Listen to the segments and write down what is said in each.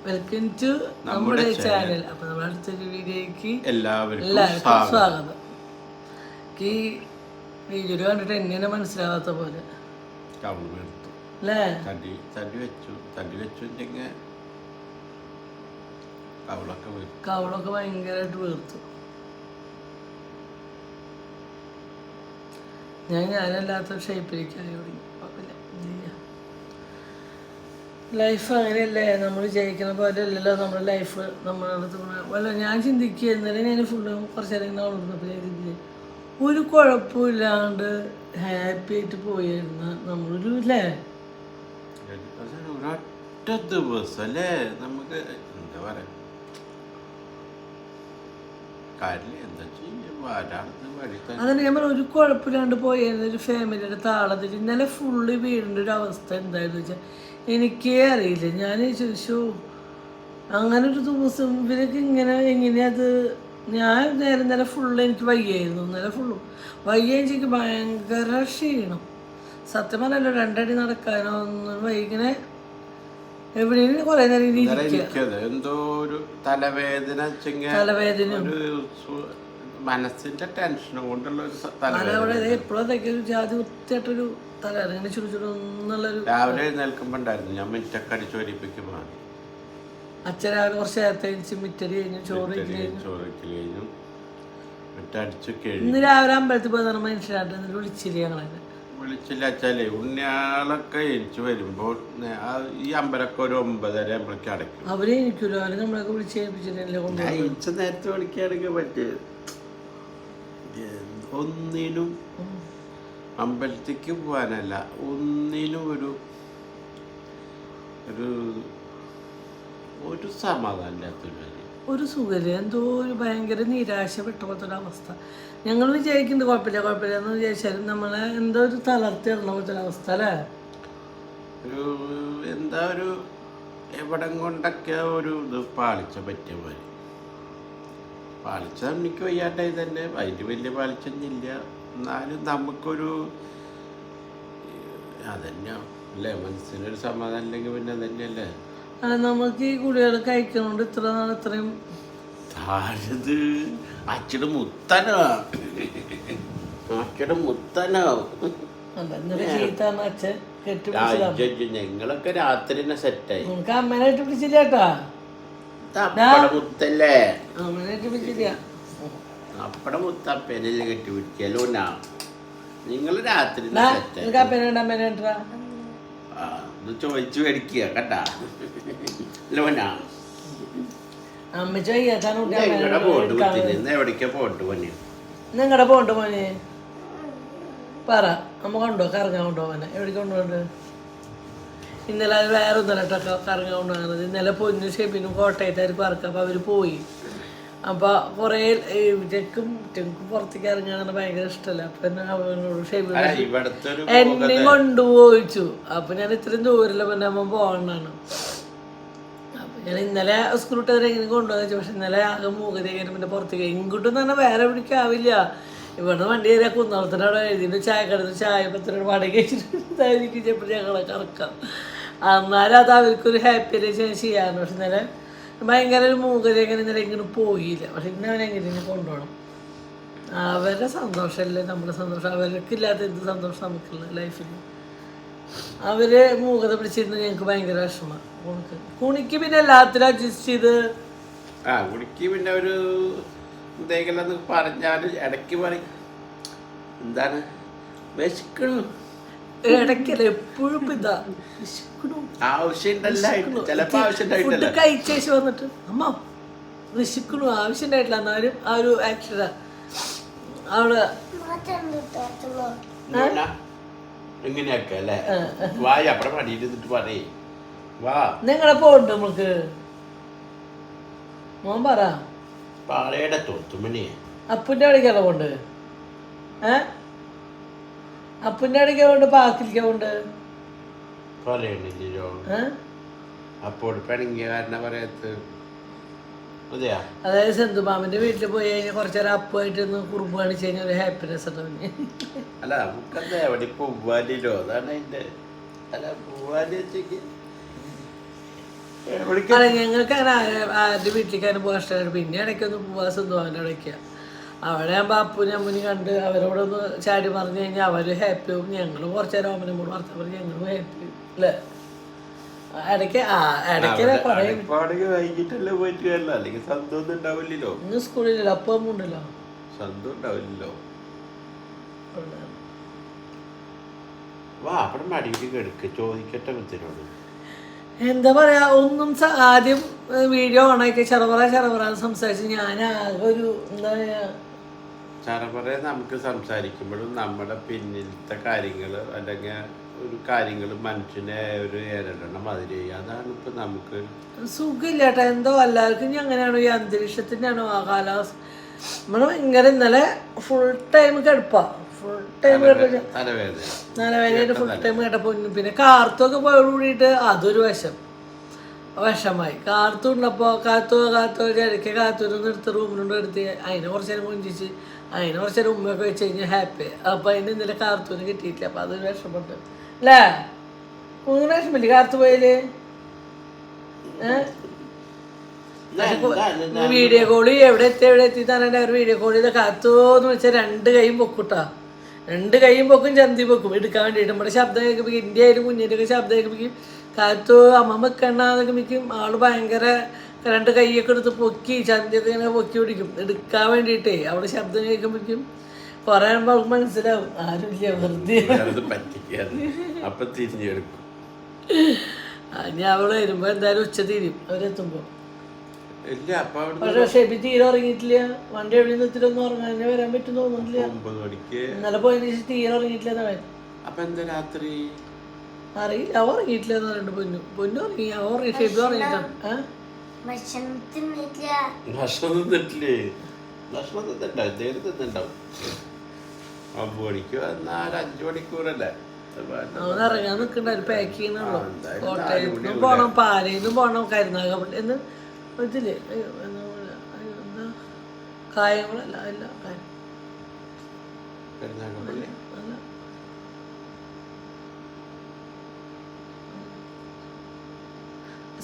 Welcome to നമ്മുടെ channel. അപ്പൊ നമ്മുടെ അടുത്തൊരു വീഡിയോക്ക് എല്ലാവർക്കും സ്വാഗതം. ഈ വീഡിയോ കണ്ടിട്ട് എന്നെ മനസ്സിലാവാത്ത പോലെ അല്ലേ? കവളൊക്കെ ഭയങ്കരമായിട്ട് വീർത്തു. ഞാനല്ലാത്ത ഷേപ്പിലേക്കായി തുടങ്ങി. ലൈഫ് അങ്ങനെയല്ലേ, നമ്മൾ വിചാരിക്കുന്ന പോലെ അല്ലല്ലോ നമ്മുടെ ലൈഫ്. നമ്മളടുത്ത് ഞാൻ ചിന്തിക്കുക, എന്നാലും ഞാൻ ഫുള്ള് കുറച്ച് നേരം ഇങ്ങനെ വളർന്നപ്പോൾ ഞാൻ ഒരു കുഴപ്പമില്ലാണ്ട് ഹാപ്പി ആയിട്ട് പോയിരുന്ന നമ്മളൊരു അല്ലേ ഒരൊറ്റ ദിവസം അല്ലേ നമുക്ക് എന്താ പറയാ അങ്ങനെ ഞാൻ പറഞ്ഞ ഒരു കുഴപ്പമില്ലാണ്ട് പോയിരുന്ന ഒരു ഫാമിലിയുടെ താളത്തിൽ ഇന്നലെ ഫുള്ള് വീടിൻ്റെ ഒരു അവസ്ഥ എന്തായിരുന്നു വെച്ചാൽ എനിക്കേ അറിയില്ല. ഞാൻ ചോദിച്ചു അങ്ങനെ ഒരു ദിവസം ഇവരൊക്കെ ഇങ്ങനെ എങ്ങനെയത്. ഞാൻ നേരെ ഫുള്ള് എനിക്ക് വയ്യായിരുന്നു. ഇന്നലെ ഫുള്ളും വയ്യെനിക്ക് ഭയങ്കര ക്ഷീണം. സത്യം പറഞ്ഞല്ലോ, 2 അടി നടക്കാനോ ഒന്നും ഇങ്ങനെ എവിടെയും കുറേ നേരം എന്തോ ഒരു തലവേദന മനസ്സിന്റെ ടെൻഷൻ കൊണ്ടുള്ള ഒരു എപ്പോഴത്തേക്ക് ഒരു ജാതി വൃത്തിയായിട്ടൊരു തലവേദന ചുടുചുടുന്നുള്ളൊരു. രാവിലെ എഴുന്നേൽക്കുമ്പോണ്ടായിരുന്നു ഞാൻ മിറ്റൊക്കെ അടിച്ചു വരിപ്പിക്കുമ്പോ അച്ഛൻ രാവിലെ കുറച്ച് നേരത്തെ കഴിച്ച് മിറ്റടി കഴിഞ്ഞു, ചോറ് കഴിഞ്ഞു മിറ്റടിച്ചു. ഇന്ന് രാവിലെ അമ്പലത്തിൽ പോയി മനുഷ്യരായിട്ട് എന്നിട്ട് വിളിച്ചില്ല. ഞങ്ങളെ വിളിച്ചില്ല വെച്ചാലേ ഉണ്ണിയാളൊക്കെ എനിക്ക് വരുമ്പോൾ ഈ അമ്പലമൊക്കെ ഒരു 9:30 ആകുമ്പോഴേക്ക് അടയ്ക്കും. അവര് എനിക്കുമല്ലോ, അവര് നമ്മളൊക്കെ വിളിച്ച് ഏൽപ്പിച്ചിട്ടല്ലേ കൊണ്ടുപോയി. നേരത്തെ വിളിക്കുകയാണെങ്കിൽ പറ്റിയത് ഒന്നിനും അമ്പലത്തേക്ക് പോകാനല്ല, ഒന്നിനും ഒരു ഒരു ഒരു സമാധാനമില്ലാത്തൊരു ഒരു സുഖമില്ല. എന്തോ ഒരു ഭയങ്കര നിരാശപ്പെട്ട പോലത്തെ ഒരു അവസ്ഥ. ഞങ്ങൾ വിചാരിക്കുന്നത് കുഴപ്പമില്ല എന്ന് വിചാരിച്ചാലും നമ്മളെ എന്തോ ഒരു തളർത്തി ഇടണ പോലത്തെ ഒരു അവസ്ഥ അല്ലേ? ഒരു എന്താ ഒരു എവിടം കൊണ്ടൊക്കെ ഒരു ഇത് പാളിച്ച പറ്റിയ പോലെ. പാളിച്ച എനിക്ക് വയ്യാണ്ടായി തന്നെ, അതിന് വലിയ പാളിച്ചൊന്നുമില്ല. എന്നാലും നമുക്കൊരു അതന്നെ അല്ലേ, മനസ്സിനൊരു സമാധാനം ഇല്ലെങ്കിൽ പിന്നെ അതന്നെയല്ലേ. നമുക്ക് ഈ കുടികൾ കഴിക്കണോണ്ട് ഇത്ര നാൾ ഇത്രയും അച്ഛടെ മുത്തനോ ഞങ്ങളൊക്കെ രാത്രി തന്നെ സെറ്റായി. അമ്മേനായിട്ട് പിടിച്ചില്ലേട്ടാ, മുത്തല്ലേ അമ്മേനായിട്ട് പിടിച്ചില്ല. അപ്പടെ മുത്തപ്പേനല്ലേ കെട്ടി പിടിച്ചല്ലോ. നിങ്ങള് രാത്രി അമ്മേനായിട്ടാ ചോദിച്ചു മേടിക്കുക കേട്ടാ. ലോനാ എവിടേക്കാ പോട്ട് പോനെ? നിങ്ങടെ പോണ്ട് മോനെ പറ, നമ്മ കൊണ്ടോ കറങ്ങാൻ കൊണ്ടുപോകാനെ? എവിടേക്ക് കൊണ്ടുപോകണ്ട്? ഇന്നലെ അത് വേറെ ഒന്നരട്ടൊക്കെ കറങ്ങാൻ കൊണ്ടുപോകുന്നത്. ഇന്നലെ പൊന്നു ഷെബിനും കോട്ടയത്തായിരിക്കും ഇറക്കുക. അപ്പോൾ അവർ പോയി. അപ്പോൾ കുറേ ഇവരക്കും പുറത്തേക്ക് ഇറങ്ങാൻ ഭയങ്കര ഇഷ്ടമല്ല. അപ്പം അവനോട് ഷെബി എന്നെയും കൊണ്ടുപോയിച്ചു. അപ്പം ഞാൻ ഇത്രയും ദൂരല്ല പിന്നെ അമ്മ പോകണ്ടാണ്. അപ്പം ഞാൻ ഇന്നലെ സ്കൂൾ വിട്ടവരെ എങ്ങനെ കൊണ്ടുപോകാൻ വെച്ചു. പക്ഷെ ഇന്നലെ ആകെ മൂകതേക്കാനും പിന്നെ പുറത്തേക്ക് ഇങ്ങോട്ടും തന്നെ വേറെ പിടിക്കാവില്ല. ഇവിടുന്ന് വണ്ടി കയറിയാൽ കുന്നോളത്തിൻ്റെ അവിടെ എഴുതിയിട്ട് ചായക്കടന്ന് ചായ 10 രൂപ വാടക വെച്ചിട്ടുണ്ടായിരിക്കും ചെപ്പോൾ ഞങ്ങളെ കറക്കാം. എന്നാലും അത് അവർക്കൊരു ഹാപ്പിയല്ലേ ചെയ്യാറുണ്ട്. പക്ഷെ ഇന്നലെ ഭയങ്കര ഒരു മൂകതേക്കാൻ ഇന്നലെ ഇങ്ങനെ പോയില്ല. പക്ഷെ ഇന്ന് അവനെങ്ങനെ കൊണ്ടുപോകണം. അവരുടെ സന്തോഷമല്ലേ നമ്മുടെ സന്തോഷം. അവർക്കില്ലാത്ത എന്ത് സന്തോഷം നമുക്കുള്ള ലൈഫിൽ. അവർ മൂകത പിടിച്ചിരുന്ന് ഞങ്ങൾക്ക് ഭയങ്കര വിഷമമാണ്. കുണിക്ക് പിന്നെ എല്ലാത്തിനും അഡ്ജസ്റ്റ് ചെയ്ത് കുണിക്ക് പിന്നെ ഒരു എന്തെങ്കിലും പറഞ്ഞാൽ ഇടയ്ക്ക് പറയും എന്താണ് വിശക്കണു. ഇടയ്ക്കല്ല എപ്പോഴും ഇതാ ഫുഡ് കഴിച്ചേച്ച് വന്നിട്ട് അമ്മ വിശക്കണു ആവശ്യമുണ്ടായിട്ടില്ല. എന്നാലും ആ ഒരു ആക്ഷനാ അവിടെ എങ്ങനെയൊക്കെ അല്ലേ. വായ അപ്പടെ പണിയിട്ട് പറയേ വാ നിങ്ങളെ പോണ്ട് നമുക്ക് മോൻ പറ. പാളയുടെ തൊത്തുമണിയെ അപ്പൻ്റെ അടിക്കാണോ കൊണ്ട് അപ്പൻ്റെ അടിക്കാൻ കൊണ്ട് പാക്കിരിക്കാൻ കൊണ്ട് പറയണില്ലല്ലോ. അപ്പോൾ പിണങ്ങിയ കാരണം പറയത്ത് അതായത് സെന്തുമാമന്റെ വീട്ടിൽ പോയി കഴിഞ്ഞാൽ കുറച്ചേരം അപ്പുമായിട്ട് കുറുമ്പ് കാണിച്ചു കഴിഞ്ഞാൽ ഒരു ഹാപ്പിനെസ് ഉണ്ടാവും. അല്ല നമുക്കെന്താ എവിടെ പോവാലോ, അതാണ് അതിന്റെ. അല്ല പോവാല് വെച്ചേക്ക് അല്ല ഞങ്ങൾക്ക് അങ്ങനെ ആരുടെ വീട്ടിലേക്ക് അതിന് പോകാൻ ഇഷ്ടമാണ്. പിന്നെ ഇടയ്ക്കൊന്ന് പോവാൻ സ്വന്തമാൻ്റെ ഇടയ്ക്ക് അവിടെ ആകുമ്പോൾ അപ്പൂനും അമ്മൂനും കണ്ട് അവരോടൊന്ന് ചാടി പറഞ്ഞു കഴിഞ്ഞാൽ അവർ ഹാപ്പിയാവും. ഞങ്ങൾ കുറച്ച് നേരം അമ്മനും കൂടെ വർത്താൻ പറഞ്ഞ് ഞങ്ങളും ഹാപ്പി അല്ലേ. ഇടയ്ക്ക് കുറേ വൈകിട്ടല്ലേ പോയിട്ട് വരില്ല, അല്ലെങ്കിൽ സന്തോഷം ഉണ്ടാവില്ലല്ലോ. ഇന്ന് സ്കൂളിലല്ലോ അപ്പം അമ്മ ഉണ്ടല്ലോ, സന്തോഷം ഉണ്ടാവില്ലല്ലോ. വാ അവിടെ മടിയിൽ കിടക്ക്, ചോദിക്കട്ടെ മുത്തിനോട്. എന്താ പറയാ, ഒന്നും ആദ്യം വീഡിയോ ഓണാക്കി ചെറുപറ സംസാരിച്ച് ഞാൻ ആകെ ഒരു എന്താ പറയാ ചെറുപറ നമുക്ക് സംസാരിക്കുമ്പോഴും നമ്മുടെ പിന്നിലത്തെ കാര്യങ്ങൾ അല്ലെങ്കിൽ ഒരു കാര്യങ്ങൾ മനുഷ്യനെ ഒരു ഏറിടണം മാതിരി, അതാണ് ഇപ്പൊ നമുക്ക് സുഖമില്ല കേട്ടോ. എന്തോ എല്ലാവർക്കും ഇനി അങ്ങനെയാണോ, ഈ അന്തരീക്ഷത്തിൻ്റെ ആണോ, ആ കാലാവസ്ഥ നമ്മൾ ഭയങ്കര ഇന്നലെ ഫുൾ ടൈം കിടപ്പാ, ഫുൾ ടൈം തലവേദന ഫുൾ ടൈം കേട്ടപ്പോൾ. പിന്നെ കാർത്തൊക്കെ പോയോട് കൂടിയിട്ട് അതൊരു വിഷമായി. കാർത്തുണ്ടപ്പോൾ കാത്തു ഇടയ്ക്ക് കാത്തൂരൊന്നും എടുത്ത് റൂമിലുണ്ട് എടുത്ത് അതിനെ കുറച്ച് നേരം കൊഞ്ചിച്ച് അതിനെ കുറച്ച് നേരം ഉമ്മയൊക്കെ വെച്ച് കഴിഞ്ഞാൽ ഹാപ്പി. അപ്പം അതിന് ഇന്നലെ കാർത്തൂന് കിട്ടിയിട്ടില്ല, അപ്പം അതൊരു വിഷമമുണ്ട് അല്ലേ. മൂന്ന് വിഷമില്ലേ കാർത്തു പോയാല്. വീഡിയോ കോള് എവിടെ എത്തി തന്നെ അവർ വീഡിയോ കോൾ ചെയ്ത കാത്തോന്ന് വെച്ചാൽ 2 കൈയും പൊക്കൂട്ടാ, 2 കൈയും പൊക്കും ചന്തി പൊക്കും എടുക്കാൻ വേണ്ടിയിട്ട്. നമ്മുടെ ശബ്ദം കേൾക്കുമ്പോൾ ഇന്ത്യ ആയാലും കുഞ്ഞിൻ്റെയൊക്കെ ശബ്ദം കേൾക്കുമ്പോൾ കാത്തു അമ്മ വെക്കണ്ടെന്നൊക്കെ മിക്കും ആള് ഭയങ്കര 2 കൈയൊക്കെ എടുത്ത് പൊക്കി ചന്തിയൊക്കെ ഇങ്ങനെ പൊക്കി പിടിക്കും എടുക്കാൻ വേണ്ടിയിട്ടേ. അവിടെ ശബ്ദം കേൾക്കുമ്പോഴേക്കും കുറെ ആകുമ്പോൾ അവൾക്ക് മനസ്സിലാവും ആരുമില്ല വെറുതെ അപ്പൊ തിരിഞ്ഞെടുക്കും. ഇനി അവള് വരുമ്പോ എന്തായാലും ഉച്ച തിരിയും അവരെത്തുമ്പോ. പക്ഷെ ഷെബി തീരെ ഉറങ്ങിയിട്ടില്ല. വണ്ടി എവിടെ നിർത്തിട്ടൊന്നും ഉറങ്ങാൻ വരാൻ പറ്റും തോന്നുന്നില്ല. ഇന്നലെ പോയതിന് ശേഷം തീരെ ഉറങ്ങിയിട്ടില്ല. അറിയില്ല, അവ ഉറങ്ങിയിട്ടില്ല എന്ന് പറഞ്ഞിട്ട് പൊന്നു ഉറങ്ങി, അവ ഉറങ്ങി, ഷെബി ഉറങ്ങിയിട്ടാണ്. അവൻ ഇറങ്ങാൻ നിൽക്കണ്ടായിരുന്നു, പാക്ക് ചെയ്യണുള്ളൂ. കോട്ടയത്തുനിന്നും പോണം, പാലയിന്നും പോണം, കരുനാഗപ്പള്ളി എന്ന് ഇതില്ലേ എന്താ കായംകുളല്ല അല്ല അല്ല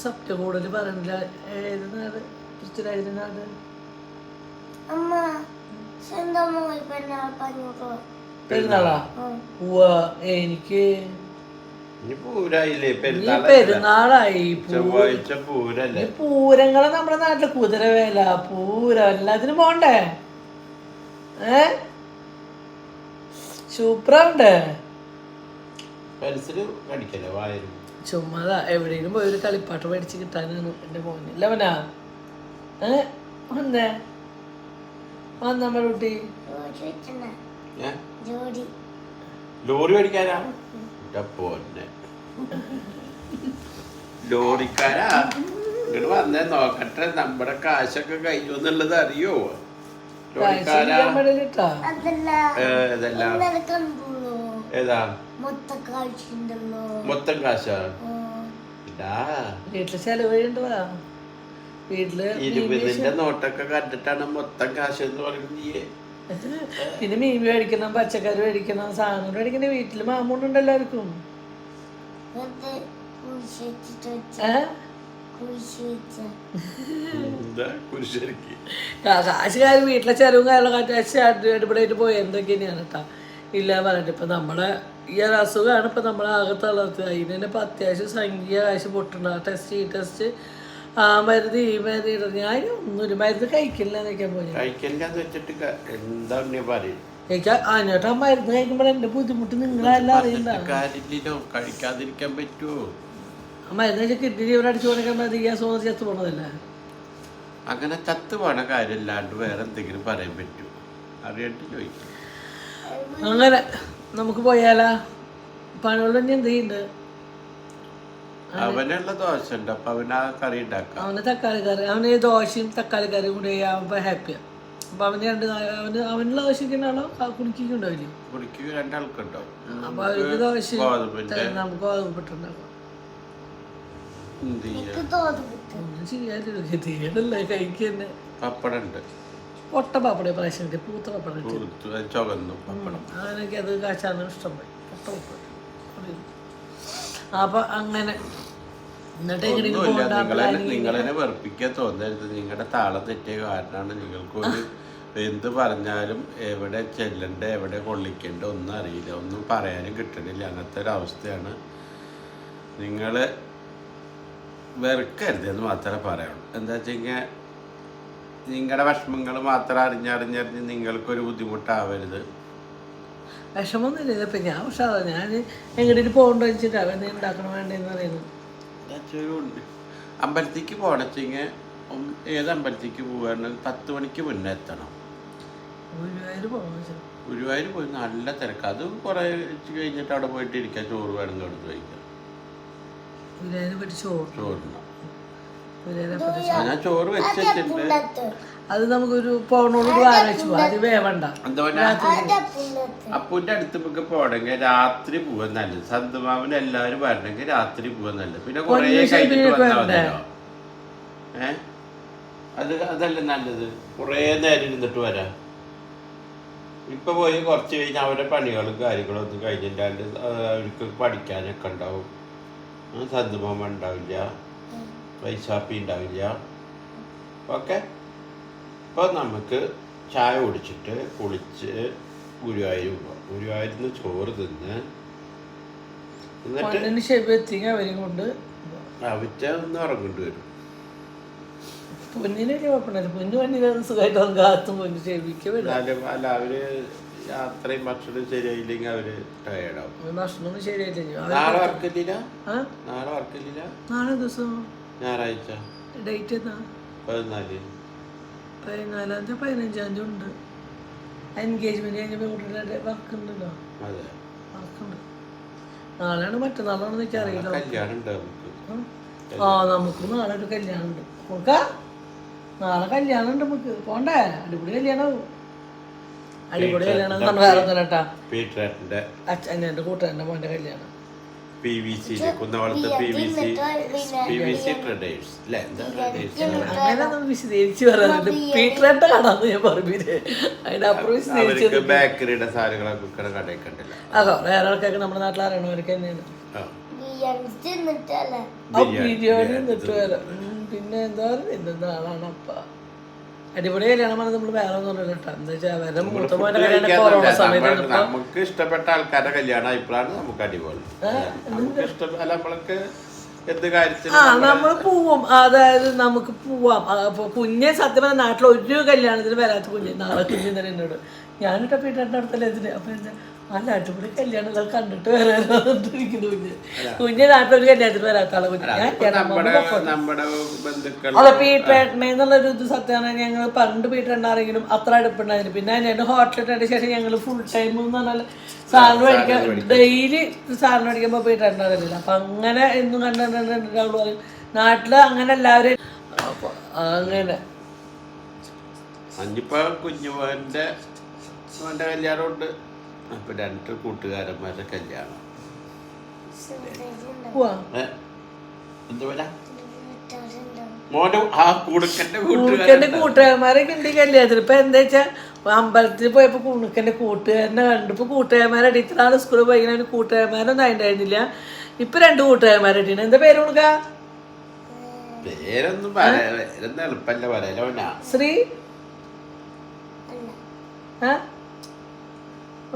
സത്യം കൂടുതൽ പറയണില്ല. ഏത് നാട്? പൃഥ്വിരാജിന്റെ നാട്. പെരുന്നാളാ? എനിക്ക് പെരുന്നാളായി. പൂരങ്ങളെ നമ്മുടെ നാട്ടില് കുതിരവേല, പൂരം എല്ലാത്തിനും പോണ്ടേ? സൂപ്പറാണ്ടേ. ചുമ്മാതാ എവിടെയെങ്കിലും പോയി ഒരു കളിപ്പാട്ട് മേടിച്ച് കിട്ടാനാണ് എന്റെ മോന്. ഇല്ലവനാ വന്നേ വന്നമ്മ കുട്ടി ലോറി മേടിക്കാനാ? ലോറിക്കാരാ ഇങ്ങോട്ട് വന്നേ നോക്കട്ടെ നമ്മുടെ കാശൊക്കെ കഴിഞ്ഞു എന്നുള്ളത് അറിയോ? ലോറിക്കാരാ ഏതാ മൊത്തം കാശാ? വീട്ടില് ചെലവഴിണ്ടതാ. വീട്ടില് 20ന്റെ നോട്ടൊക്കെ കണ്ടിട്ടാണ് മൊത്തം കാശ് എന്ന് പറയുന്നത്. പിന്നെ മീൻ മേടിക്കണം, പച്ചക്കറി മേടിക്കണം, സാധനം മേടിക്കണേ. വീട്ടില് മാമൂണ്ടുണ്ട് എല്ലാവർക്കും. കാശുകാർ വീട്ടിലെ ചെലവും കാര്യങ്ങളൊക്കെ അടിപൊളിയായിട്ട് പോയി എന്തൊക്കെയാണ് കേട്ടാ. ഇല്ല പറഞ്ഞിട്ട് ഇപ്പം നമ്മുടെ ഈ ഒരു അസുഖമാണ് ഇപ്പം നമ്മളെ ആകെ തളർത്തുക. അതിന് തന്നെ ഇപ്പം അത്യാവശ്യം സംഖ്യ കാശ് പൊട്ടണ്ട. ടെസ്റ്റ് ആ മരുന്ന് ഈ മരുന്ന് ഇടുന്നത്. ഞാൻ ഒന്നൊരു മരുന്ന് കഴിക്കില്ല എന്നൊക്കെ പോയി. എനിക്ക് അതിനോട്ട് ആ മരുന്ന് കഴിക്കുമ്പോൾ എൻ്റെ ബുദ്ധിമുട്ട് നിങ്ങളെല്ലാം അറിയണ്ട. കഴിക്കാതിരിക്കാൻ പറ്റുമോ? ആ മരുന്ന് വെച്ചാൽ കിഡ്നി ഇവിടെ അടിച്ചു കൊടുക്കാൻ മതി. ഗ്യാസ് വന്ന് ചത്ത് പോണതല്ലേ? അങ്ങനെ ചത്ത് പോണ കാര്യമില്ലാണ്ട് വേറെ എന്തെങ്കിലും പറയാൻ പറ്റുമോ? അറിയാണ്ട് ചോദിക്കും. അങ്ങനെ നമുക്ക് പോയാലാ? പണികൾ തന്നെ എന്ത് ചെയ്യുന്നുണ്ട്? അവനുള്ള ദോശ ഉണ്ട്, അപ്പൊ അവന് കറി ഉണ്ടാക്കാം. അവന് തക്കാളി കറി, അവന് ദോശയും തക്കാളി കറിയും കൂടി ആവുമ്പോ ഹാപ്പിയാണ്. അപ്പൊ അവനുള്ള ദോശക്കുണ്ടാവോ കുണിക്കുണ്ടാവില്ലേ? കുണിക്ക് 2 ആൾക്കുണ്ടാവും. അപ്പൊ അവർക്ക് ദോശ നമുക്ക് ഗോതമ്പിട്ടുണ്ടാക്കാം. ചെയ്യാറില്ല കഴിക്കന്നെ. പപ്പടം ഉണ്ട്, പൊട്ട പപ്പടം പ്രാവശ്യം പൂത്ത പപ്പടം ചുവന്നു പപ്പടം. അങ്ങനെയൊക്കെ അത് കാച്ചാണ് ഇഷ്ടമായി. പൊട്ട പപ്പടം. അപ്പൊ അങ്ങനെ എന്നിട്ട് ഒന്നുമില്ല, നിങ്ങളെന്നെ വെറുപ്പിക്കാൻ തോന്നരുത്. നിങ്ങളുടെ താളം തെറ്റിയ കാരണമാണ്. നിങ്ങൾക്കൊരു എന്ത് പറഞ്ഞാലും എവിടെ ചെല്ലണ്ട എവിടെ കൊള്ളിക്കേണ്ട ഒന്നും അറിയില്ല, ഒന്നും പറയാനും കിട്ടണില്ല. അങ്ങനത്തെ ഒരു അവസ്ഥയാണ്. നിങ്ങൾ വെറുക്കരുത് എന്ന് മാത്രമേ പറയുള്ളൂ. എന്താ വെച്ച് കഴിഞ്ഞാൽ നിങ്ങളുടെ വിഷമങ്ങൾ മാത്രം അറിഞ്ഞറിഞ്ഞറിഞ്ഞ് നിങ്ങൾക്കൊരു ബുദ്ധിമുട്ടാവരുത്. വിഷമമൊന്നുമില്ല. ഇപ്പം ഞാൻ ഉഷാറാ. ഞാൻ എങ്ങോട്ട് പോകണ്ട വെച്ചിട്ടാണ് എന്തെങ്കിലും ഉണ്ടാക്കണം വേണ്ടതെന്ന് പറയുന്നത്. അമ്പലത്തേക്ക് പോകണമെങ്കിൽ ഏത് അമ്പലത്തേക്ക് പോവുകയാണെങ്കിൽ 10 മണിക്ക് മുന്നേ എത്തണം. ഗുരുവായൂർ പോയി നല്ല തിരക്ക്. അത് കുറേ കഴിഞ്ഞിട്ട് അവിടെ പോയിട്ട് ഇരിക്കാം. ചോറ് വേണമെങ്കിൽ അവിടെ കഴിക്കാം. ചോറിന് ഞാൻ ചോറ് വെച്ചിട്ടുണ്ട്. അത് നമുക്കൊരു പോണോട് ആലോചിച്ചു പോവാം. അത് വേവണ്ട. അപ്പൂന്റെ അടുത്ത് നമുക്ക് പോണെങ്കിൽ രാത്രി പോവാൻ നല്ലത്. സന്തുമാവിന് എല്ലാവരും വരണമെങ്കിൽ രാത്രി പോവാൻ നല്ലത്. പിന്നെ കുറേ കഴിഞ്ഞിട്ട് വന്നാൽ മതിയോ? അതല്ല നല്ലത്. കുറേ നേരം ഇരുന്നിട്ട് വരാം. ഇപ്പൊ പോയി കുറച്ച് കഴിഞ്ഞാൽ അവരുടെ പണികളും കാര്യങ്ങളും ഒന്നും കഴിഞ്ഞിട്ടാണ്ട് അവർക്ക് പഠിക്കാനൊക്കെ ഉണ്ടാവും. സന്തുമാമ ഉണ്ടാവില്ല, വൈശാപ്പി ഉണ്ടാവില്ല. ഓക്കെ, അപ്പോൾ നമുക്ക് ചായ കുടിച്ചിട്ട് കുളിച്ച് ഗുരുവായൂർ പോകാം. ഗുരുവായൂരിൽ നിന്ന് ചോറ് തിന്ന് എന്നിട്ട് അവരും കൊണ്ട് അവിച്ച ഒന്ന് ഉറങ്ങേണ്ടി വരും. പൊന്നിനൊക്കെ കുഴപ്പമില്ല. പൊന്നു പണിയിലാണ് സുഖമായിട്ട് കാത്തും പൊന്നു ക്ഷേപിക്കും. അല്ല, അവര് യാത്രയും ഭക്ഷണം ശരിയായില്ലെങ്കിൽ അവര് ടയേർഡാവും. ഭക്ഷണമൊന്നും ശരിയായില്ല. നാളെ വർക്കില്ല. നാളെ ദിവസം ഞായറാഴ്ച. ഡേറ്റ് എന്നാ? 14, 15 ഉണ്ട്. എൻഗേജ്മെന്റ് കഴിഞ്ഞ പെൺകുട്ടികളുടെ വർക്ക് ഉണ്ടല്ലോ. വർക്കുണ്ട്. നാളെയാണ് മറ്റന്നാളാണെന്ന് എനിക്ക് അറിയില്ല. നമുക്ക് നാളെ ഒരു കല്യാണം ഉണ്ട്. നാളെ കല്യാണം ഉണ്ട്. നമുക്ക് പോണ്ടേ? അടിപൊളി കല്യാണമാവും. അടിപൊളി കല്യാണം വേറെ ഒന്നും കേട്ടാ. എന്റെ കൂട്ടുകാരന്റെ മോന്റെ കല്യാണം. അങ്ങനെ വിശദീകരിച്ച് പറയാനുണ്ട്. പീറ്ററിന്റെ കടാന്ന് ഞാൻ പറഞ്ഞില്ലേ. അതിനപ്പുറം വിശദീകരിച്ചത് ബേക്കറിയുടെ സാധനങ്ങളൊക്കെ അതോ വേറെ ആൾക്കാർക്ക് നമ്മുടെ നാട്ടിൽ അറിയണവർക്ക് തന്നെയാണ്. ബിരിയാണി എന്നിട്ട് വരാം. പിന്നെ എന്താ പറയുക, ആളാണ് അപ്പ. അടിപൊളി കല്യാണം പറഞ്ഞത് നമ്മൾ വേറെ ഒന്നും കേട്ടോ. എന്താ വെച്ചാൽ അവരുടെ മൂത്ത മോന്റെ കല്യാണം കൊറോണ സമയത്ത് നമുക്ക് ഇഷ്ടപ്പെട്ട ആൾക്കാരുടെ കല്യാണം ഇപ്പോഴാണ് നമുക്ക് അടിപൊളി. നമ്മൾ പോവും. അതായത് നമുക്ക് പോവാം. അപ്പൊ കുഞ്ഞെ സത്യം പറഞ്ഞ നാട്ടിൽ ഒരു കല്യാണത്തിന് വരാത്ത കുഞ്ഞ് നാളെ കുഞ്ഞു തന്നെ എന്നോട് ഞാനിട്ട പീട്ടറിന്റെ അടുത്തല്ലേ ഇതിന്. അപ്പൊ എന്താ നല്ല അടിപൊളി കല്യാണങ്ങൾ കണ്ടിട്ട് വരാനിരിക്കുന്നു കുഞ്ഞ്. കുഞ്ഞ് നാട്ടിലൊരു കല്യാണത്തിന് വരാത്ത ആളെ കുഞ്ഞ്. അല്ല, പീട്ടേട്ടനെ എന്നുള്ളൊരു ഇത് സത്യമാണ്. ഞങ്ങൾ പണ്ട് പീട്ടേണ്ടാണെങ്കിലും അത്ര അടുപ്പുണ്ടായിരുന്നു. പിന്നെ ഞാൻ ഹോട്ടലിട്ടതിന് ശേഷം ഞങ്ങൾ ഫുൾ ടൈം എന്ന് പറഞ്ഞാൽ സാധനം മേടിക്കാൻ ഡെയിലി സാധനം മേടിക്കുമ്പോൾ പീട്ടേണ്ടായിരുന്നില്ല. അപ്പൊ അങ്ങനെ എന്നും കണ്ടിട്ടുണ്ടാവുള്ളൂ നാട്ടില്. അങ്ങനെ എല്ലാവരും അപ്പൊ അങ്ങനെ കുഞ്ഞുമോന്റെ കല്യാണമുണ്ട്. അപ്പൊ 2 കൂട്ടുകാരന്മാരുടെ കല്യാണം. കൂട്ടുകാരന്മാരൊക്കെ ഉണ്ട് കല്യാണത്തിന്. ഇപ്പൊ എന്താ വെച്ചാ അമ്പലത്തിൽ പോയപ്പോ കുണുക്കന്റെ കൂട്ടുകാരനെ കണ്ടു. ഇപ്പൊ കൂട്ടുകാരന്മാരുടെ ഇത്രനാള് സ്കൂളിൽ പോയിങ്ങനെ കൂട്ടുകാരന്മാരൊന്നും അതിണ്ടായിരുന്നില്ല. ഇപ്പൊ 2 കൂട്ടുകാരന്മാരുടെ. എന്താ പേര് കൊടുക്ക? പേരൊന്നും എളുപ്പല്ല പറയല. ശ്രീ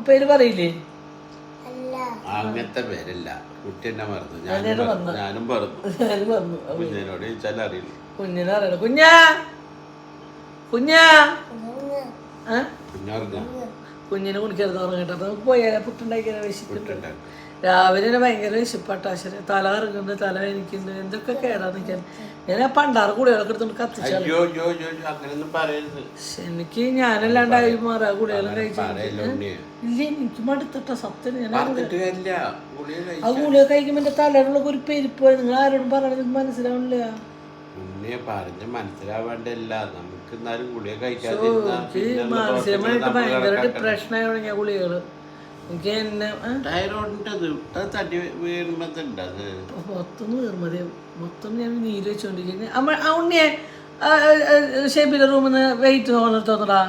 പേര് പറയില്ലേ? അങ്ങനത്തെ പേരല്ല. കുട്ടി എന്നെ മറന്നു. ഞാനും പറഞ്ഞു. കുഞ്ഞിനോട് ചോദിച്ചാൽ അറിയില്ല. കുഞ്ഞിനെ അറിയണം. കുഞ്ഞാ കുഞ്ഞാ കുഞ്ഞിനെ കുണിക്കരുത് ഉറങ്ങട്ടെ. അപ്പൊ നമുക്ക് പോയാലേ പുട്ടുണ്ടാക്കിയാൽ വിശക്കുന്നുണ്ട്. രാവിലെ തന്നെ ഭയങ്കര വിശപ്പാട്ടാശര. തല ഇറങ്ങുന്നുണ്ട്, തല വേനിക്കുന്നുണ്ട്. എന്തൊക്കെ കേടാന്ന് വെച്ചാൽ ഞാൻ പണ്ടാറ് കുടികളൊക്കെ എടുത്തോണ്ട് കത്തിച്ചു. എനിക്ക് ഞാനല്ലാണ്ടായി മാറാ കുടികളും കഴിച്ചു. ഇല്ല, എനിക്ക് മടുത്തിട്ട സത്യം. ഞാൻ ആ ഗുളിക കഴിക്കുമ്പോ എന്റെ തലയിലുള്ള ഒരു പെരുപ്പ്. നിങ്ങൾ ആരോടും പറയണത് നിങ്ങൾക്ക് മനസ്സിലാവണില്ല. മാനസികമായിട്ട് ഭയങ്കര ഡിപ്രഷനായി തുടങ്ങിയ ഗുളികള്. എനിക്ക് എന്നെ മൊത്തം വീർമതി. മൊത്തം ഞാൻ നീര് വെച്ചോണ്ടിരിക്കുന്നു. ഉണ്ണിയെ ഷേപ്പിലെ റൂമിൽ നിന്ന് വെയിറ്റ് തോന്നടാ.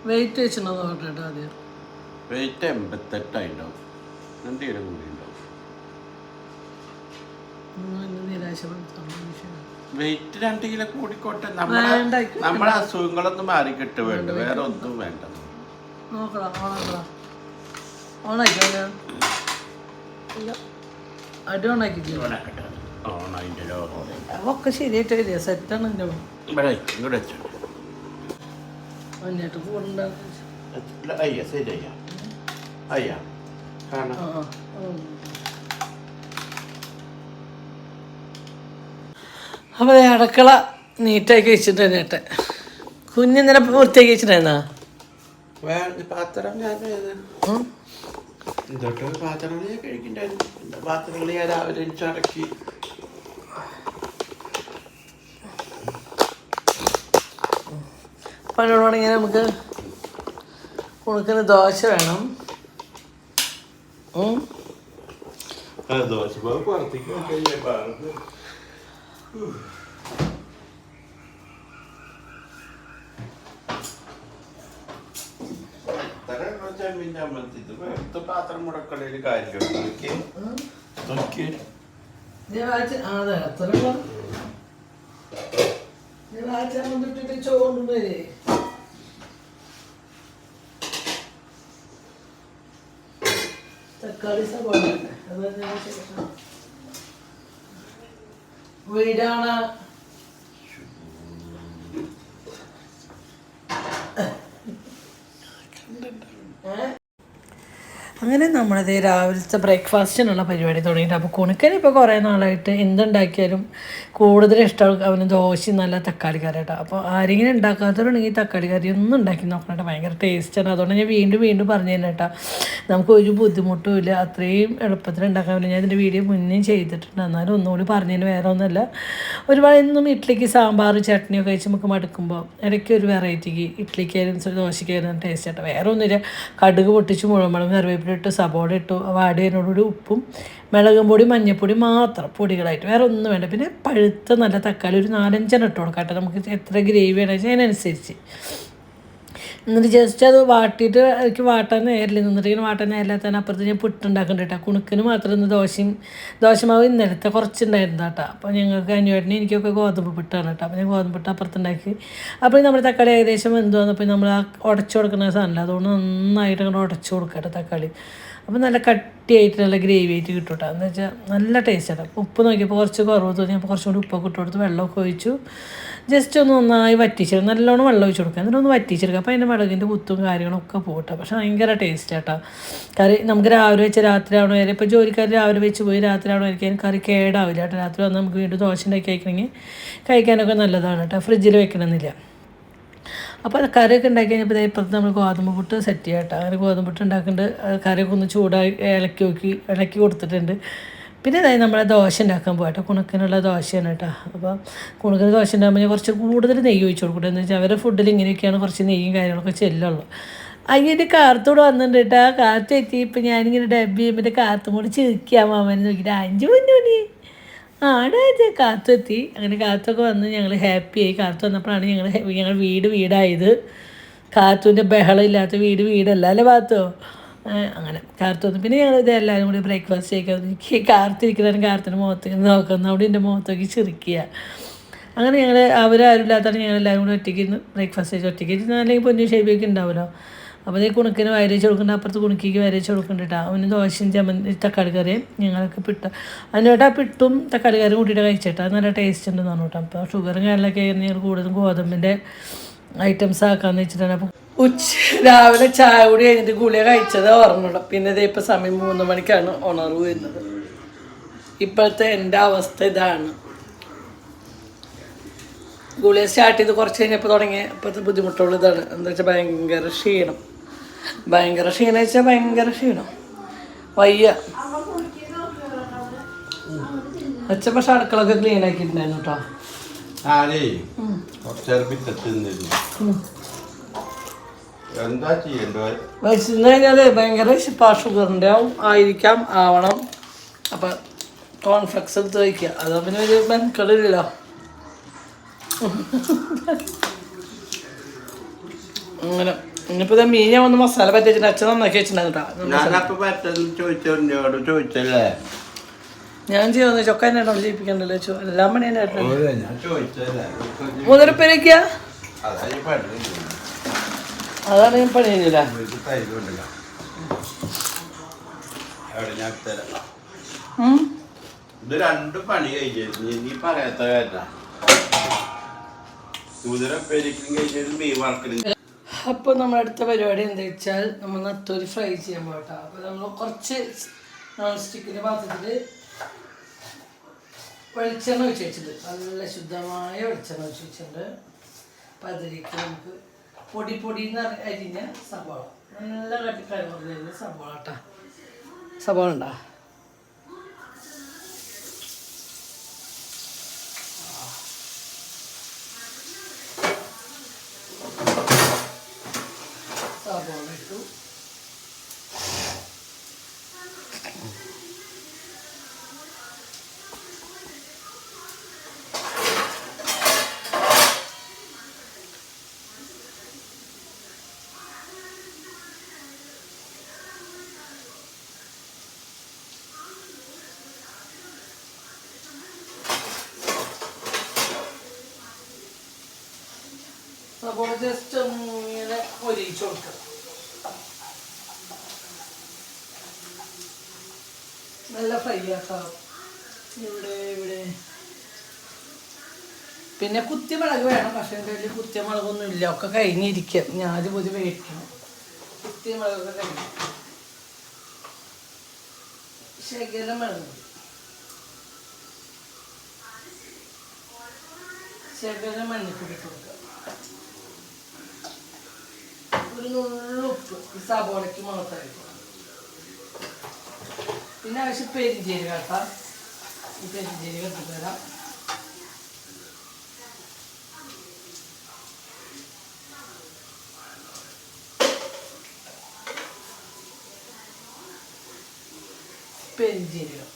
വെയിറ്റ് വെച്ചിട്ടുണ്ടോ നോക്കട്ടെ ആദ്യം. വെയിറ്റ് 88 എന്തെങ്കിലും കൂടി ഉണ്ടാവും. വെയിറ്റ് 2 കിലോ കൂടിക്കോട്ടെ. നമ്മളെ അസുഖങ്ങളൊന്നും മാറി കിട്ടുക വേണ്ട, വേറെ ഒന്നും വേണ്ട. ഒക്കെ ശരിയായിട്ട് വരിക സെറ്റാണ്. അയ്യ ശരി അയ്യ അയ്യ കാണാം. അപ്പോൾ അടുക്കള നീറ്റാക്കി വെച്ചിട്ട് തന്നെട്ടെ. കുഞ്ഞിന്നലെ വൃത്തിയാക്കി വെച്ചിട്ടുണ്ടായിരുന്നാ പാത്രം പാത്രങ്ങൾ ഞാൻ കഴിക്കണ്ടായിരുന്നു. പാത്രങ്ങൾ ഞാൻ രാവിലെ അടക്കി. പണിയോടാണെങ്കിൽ നമുക്ക് ഉണക്കുന്ന ദോശ വേണം. ദോശ പുറത്തേക്ക് പാത്രം മുടക്കളയിൽ കാര്യം ചോറുണ്ടേ. തക്കാളി സവാള വീടാണ്. അങ്ങനെ നമ്മളത് രാവിലത്തെ ബ്രേക്ക്ഫാസ്റ്റിനുള്ള പരിപാടി തുടങ്ങിയിട്ട്. അപ്പോൾ കുണുക്കൻ ഇപ്പോൾ കുറേ നാളായിട്ട് എന്തുണ്ടാക്കിയാലും കൂടുതൽ ഇഷ്ടം അവന് ദോശയും നല്ല തക്കാളി കറി കേട്ടോ. അപ്പോൾ ആരെങ്കിലും ഉണ്ടാക്കാത്തവരുണ്ടെങ്കിൽ തക്കാളി കറി ഒന്നും ഉണ്ടാക്കി നോക്കണം, ഭയങ്കര ടേസ്റ്റാണ്. അതുകൊണ്ട് ഞാൻ വീണ്ടും പറഞ്ഞു തന്നെ കേട്ടോ, നമുക്ക് ഒരു ബുദ്ധിമുട്ടും ഇല്ല, അത്രയും എളുപ്പത്തിൽ ഉണ്ടാക്കാൻ പറ്റില്ല. ഞാൻ ഇതിൻ്റെ വീഡിയോ മുന്നേ ചെയ്തിട്ടുണ്ട്, എന്നാലും ഒന്നുകൂടി പറഞ്ഞതിന് വേറെ ഒന്നുമല്ല. ഒരുപാട് എന്നും ഇഡ്ഡലിക്ക് സാമ്പാർ ചട്നിയൊക്കെ കഴിച്ച് നമുക്ക് മടുക്കുമ്പോൾ ഇടയ്ക്ക് ഒരു വെറൈറ്റിക്ക് ഇഡ്ഡലിക്കായാലും ദോശയ്ക്കായാലും ടേസ്റ്റ് കേട്ടോ. വേറെ ഒന്നുമില്ല, കടുക് പൊട്ടിച്ച് മുഴുവൻ കറിവേപ്പില ഇട്ട് സബോള ഇട്ടു, വാടിയതിനോടുകൂടി ഉപ്പും മുളകും പൊടി മഞ്ഞൾപ്പൊടി മാത്രം പൊടികളായിട്ട്, വേറെ ഒന്നും വേണ്ട. പിന്നെ പഴുത്ത നല്ല തക്കാളി ഒരു 4-5 ഇട്ട് കൊടുക്കാം കേട്ടോ, നമുക്ക് എത്ര ഗ്രേവി വേണമെന്ന് വെച്ചാൽ അതിനനുസരിച്ച്. എന്നിട്ട് ജസ്റ്റ് അത് വാട്ടിയിട്ട് എനിക്ക് വാട്ടാൻ നേരില്ല, നിന്നിട്ട് വാട്ടാൻ നേരില്ലാത്തതിന് അപ്പുറത്ത് ഞാൻ പുട്ടുണ്ടാക്കുന്നുണ്ട് കേട്ടോ. കുണുക്കിന് മാത്രം ഇന്ന് ദോശമാവ് ഇന്നലത്തെ കുറച്ചുണ്ടായിരുന്നു കേട്ടോ. അപ്പോൾ ഞങ്ങൾക്ക് അനിയേട്ടനും എനിക്കൊക്കെ ഗോതമ്പ് പുട്ടാണ് കേട്ടോ. അപ്പോൾ ഞാൻ ഗോതമ്പ് പുട്ട് അപ്പുറത്തുണ്ടാക്കി. അപ്പോൾ നമ്മൾ തക്കാളി ഏകദേശം വെന്ത് വന്നപ്പോൾ നമ്മൾ ആ ഉടച്ചു കൊടുക്കുന്ന സാധനമില്ല, അതുകൊണ്ട് നന്നായിട്ട് അങ്ങനെ ഉടച്ചു കൊടുക്കാം കേട്ടോ തക്കാളി. അപ്പോൾ നല്ല കട്ടിയായിട്ട് നല്ല ഗ്രേവി ആയിട്ട് കിട്ടും കേട്ടോ. എന്ന് വെച്ചാൽ നല്ല ടേസ്റ്റാണ്. ഉപ്പ് നോക്കിയപ്പോൾ കുറച്ച് കുറവ് തോന്നി, അപ്പോൾ കുറച്ചും കൂടി ഉപ്പൊക്കെ ഇട്ട് കൊടുത്ത് വെള്ളമൊക്കെ ഒഴിച്ചു ജസ്റ്റ് ഒന്ന് നന്നായി വറ്റിച്ചെടുക്കും. നല്ലോണം വെള്ളം ഒഴിച്ച് കൊടുക്കുക, എന്നിട്ട് ഒന്ന് വറ്റിച്ചെടുക്കുക. അപ്പോൾ അതിൻ്റെ മുളകിൻ്റെ കുത്തും കാര്യങ്ങളൊക്കെ പോകട്ടെ. പക്ഷേ ഭയങ്കര ടേസ്റ്റ് കേട്ടോ കറി. നമുക്ക് രാവിലെ വെച്ച് രാത്രി ആവണ വരെ, ഇപ്പോൾ ജോലിക്കാർ രാവിലെ വെച്ച് പോയി രാത്രി ആവണ വരെ കറി കേടാവില്ല കേട്ടോ. രാത്രി വന്ന് നമുക്ക് വീണ്ടും ദോശ ഉണ്ടാക്കി കഴിക്കണമെങ്കിൽ കഴിക്കാനൊക്കെ നല്ലതാണ് കേട്ടോ, ഫ്രിഡ്ജിൽ വെക്കണമെന്നില്ല. അപ്പോൾ കറിയൊക്കെ ഉണ്ടാക്കി കഴിഞ്ഞപ്പോൾ ഇപ്പുറത്ത് നമ്മൾ ഗോതമ്പ് പുട്ട് സെറ്റ് ചെയ്യാം കേട്ടോ. അങ്ങനെ ഗോതമ്പ് പുട്ട് ഉണ്ടാക്കുന്നുണ്ട്. കറിയൊക്കെ ഒന്ന് ചൂടായി ഇളക്കി കൊടുത്തിട്ടുണ്ട്. പിന്നെ അതായത് നമ്മളെ ദോശ ഉണ്ടാക്കാൻ പോകട്ടെ. കുണക്കിനുള്ള ദോശയാണ് കേട്ടോ. അപ്പോൾ കുണക്കിന് ദോശ ഉണ്ടാകുമ്പോൾ ഞാൻ കുറച്ച് കൂടുതൽ നെയ്യ് ഒഴിച്ച് കൊടുക്കട്ടെ. എന്ന് വെച്ചാൽ അവരുടെ ഫുഡിൽ ഇങ്ങനെയൊക്കെയാണ് കുറച്ച് നെയ്യും കാര്യങ്ങളൊക്കെ ചെല്ലുള്ളൂ. അതിൻ്റെ കാർത്തൂടെ വന്നിട്ടുണ്ട് കേട്ടോ. കാർത്ത് എത്തി. ഇപ്പം ഞാനിങ്ങനെ ഡബ് ചെയ്യുമ്പോൾ കാർത്തും കൂടി ചിരിക്കാൻ മാമനെ നോക്കിയിട്ട് 5 മണി ആടെ കാത്തെത്തി. അങ്ങനെ കാത്തൊക്കെ വന്ന് ഞങ്ങൾ ഹാപ്പിയായി. കാത്തു വന്നപ്പോഴാണ് ഞങ്ങൾ വീടായത്. കാത്തുവിൻ്റെ ബഹളം ഇല്ലാത്ത വീടല്ല അല്ലേ കാത്തോ? അങ്ങനെ കാർത്തു വന്നു. പിന്നെ ഞങ്ങൾ ഇത് എല്ലാവരും കൂടി ബ്രേക്ക്ഫാസ്റ്റ് കഴിക്കാൻ കാർത്തിരിക്കുന്നതിന് കാർത്തിൻ്റെ മുഖത്തേക്ക് നോക്കുന്ന അവിടെ എൻ്റെ മുഖത്തേക്ക് ചിരിക്കുക. അങ്ങനെ ഞങ്ങൾ അവരാരും ഇല്ലാത്തതാണ് ഞങ്ങളെല്ലാവരും കൂടി ഒറ്റയ്ക്ക് ഇരുന്ന് ബ്രേക്ക്ഫാസ്റ്റ് കഴിച്ച് ഒറ്റയ്ക്ക് ഇരുന്ന്, അല്ലെങ്കിൽ പൊന്നു ഷേബിയൊക്കെ ഉണ്ടാവുമല്ലോ. അപ്പോൾ അതേ കുണക്കിന് വയരച്ച് കൊടുക്കുന്നുണ്ട്, അപ്പുറത്ത് കുണുക്കിക്ക് വയരച്ച് കൊടുക്കുന്നുണ്ട് കേട്ടോ. അവന് ദോശയും തക്കാളി കറിയും ഞങ്ങൾക്ക് അതിനോട്ട് ആ പിട്ടും തക്കാളി കറിയും കൂട്ടിയിട്ട് കഴിച്ചിട്ട് അത് നല്ല ടേസ്റ്റ് ഉണ്ടെന്ന് പറഞ്ഞു കേട്ടോ. അപ്പോൾ ഷുഗറും കാര്യങ്ങളൊക്കെ ആയിരുന്നു ഞങ്ങൾ കൂടുതലും ഗോതമ്പിൻ്റെ ഐറ്റംസ് ആക്കാമെന്ന് വെച്ചിട്ടാണ്. അപ്പോൾ രാവിലെ ചായ കൂടി കഴിഞ്ഞിട്ട് ഗുളിക കഴിച്ചത് ഓർമ്മയുണ്ട്. പിന്നെ ഇതേ ഇപ്പോൾ സമയം 3 മണിക്കാണ് ഉണർവ് വരുന്നത്. ഇപ്പോഴത്തെ എൻ്റെ അവസ്ഥ ഇതാണ്. ഗുളിക സ്റ്റാർട്ട് ചെയ്ത് കുറച്ച് കഴിഞ്ഞപ്പോൾ തുടങ്ങിയ ഇപ്പോഴത്തെ ബുദ്ധിമുട്ടുള്ള ഇതാണ്. എന്താ വെച്ചാൽ ഭയങ്കര ക്ഷീണം വെച്ചാൽ ഭയങ്കര ക്ഷീണം, വയ്യ. അച്ഛ പക്ഷെ അടുക്കളൊക്കെ ക്ലീൻ ആക്കിയിട്ടുണ്ടായിരുന്നു കേട്ടോ. വയസ്സിന്ന് കഴിഞ്ഞാൽ ഭയങ്കര ഷുഗറിൻ്റെ ആവണം. അപ്പം കോൺഫ്ലെക്സ് എടുത്ത് കഴിക്കുക, അത് പിന്നെ ഒരു മെനക്കെടില്ലല്ലോ. അങ്ങനെ ഇനിയിപ്പോൾ മീൻ ഞാൻ വന്ന് മസാല പറ്റിച്ചിട്ട് അച്ഛൻ നന്നാക്കി വെച്ചിട്ടുണ്ടായിരുന്നു ഞാനപ്പോ പറ്റുന്ന ചോദിച്ചോട് ചോദിച്ചല്ലേ ഞാൻ ചെയ്യുന്ന ചൊക്ക എന്നോട് ചെയ്യിപ്പിക്കണ്ടല്ലോ എല്ലാം പണി തന്നെ ഞാൻ ചോദിച്ചല്ലേ മുതലപ്പേരൊക്കെയാ അതാണ് അതാണ് ഞാൻ പണി കഴിഞ്ഞില്ല തൈര് കൊണ്ടില്ല അവിടെ ഞാൻ തരാം ഇത് രണ്ടും പണി കഴിഞ്ഞിരുന്നു നീ പറയാത്ത കാരണ മുതലപ്പേരിക്കും കഴിഞ്ഞിട്ട് മീൻ വറക്കലും. അപ്പോൾ നമ്മുടെ അടുത്ത പരിപാടി എന്താ വെച്ചാൽ നമ്മൾ നത്തോലി ഫ്രൈ ചെയ്യാൻ പോകട്ടോ. അപ്പോൾ നമ്മൾ കുറച്ച് നോൺ സ്റ്റിക്കിൻ്റെ പാത്രത്തിൽ വെളിച്ചെണ്ണ ഒഴിച്ച് വെച്ചിട്ടുണ്ട്. നല്ല ശുദ്ധമായ വെളിച്ചെണ്ണ ഒഴിച്ച് വെച്ചിട്ടുണ്ട്. അപ്പം അതിലേക്ക് നമുക്ക് പൊടി എന്ന് അരിഞ്ഞ സവാള, നല്ല കട്ടിക്കായ പറഞ്ഞ സവാള കേട്ടോ. സവാള ഉണ്ടോ? സവാള ഇട്ടു. സവാള ജസ്റ്റ് ഇങ്ങനെ ഒരിച്ചു കൊടുക്കുക. നല്ല ഫ്രൈ ആക്കാം. ഇവിടെ പിന്നെ കുത്തിമുളക് വേണം. പക്ഷേ എൻ്റെ കയ്യിൽ കുത്തിമുളകൊന്നും ഇല്ല, ഒക്കെ കഴിഞ്ഞിരിക്കുക. ഞാൻ അത് പൊതി മേടിക്കണം. കുത്തിമുളകൊക്കെ കഴിഞ്ഞു. ശകലം മുളക് പൊടി, ശകലം മഞ്ഞൾപ്പൊടി ഇട്ട് കൊടുക്കുക. ഒരു നുള്ളുപ്പ് ഈ സബോളയ്ക്ക് മാത്രമായിരിക്കും. പിന്നെ ആവശ്യം പെരിഞ്ചീരകം കേട്ടാ. ഈ പെരിഞ്ചീരകം ഇട്ടിട്ട് തരാം. പെരിഞ്ചീരകം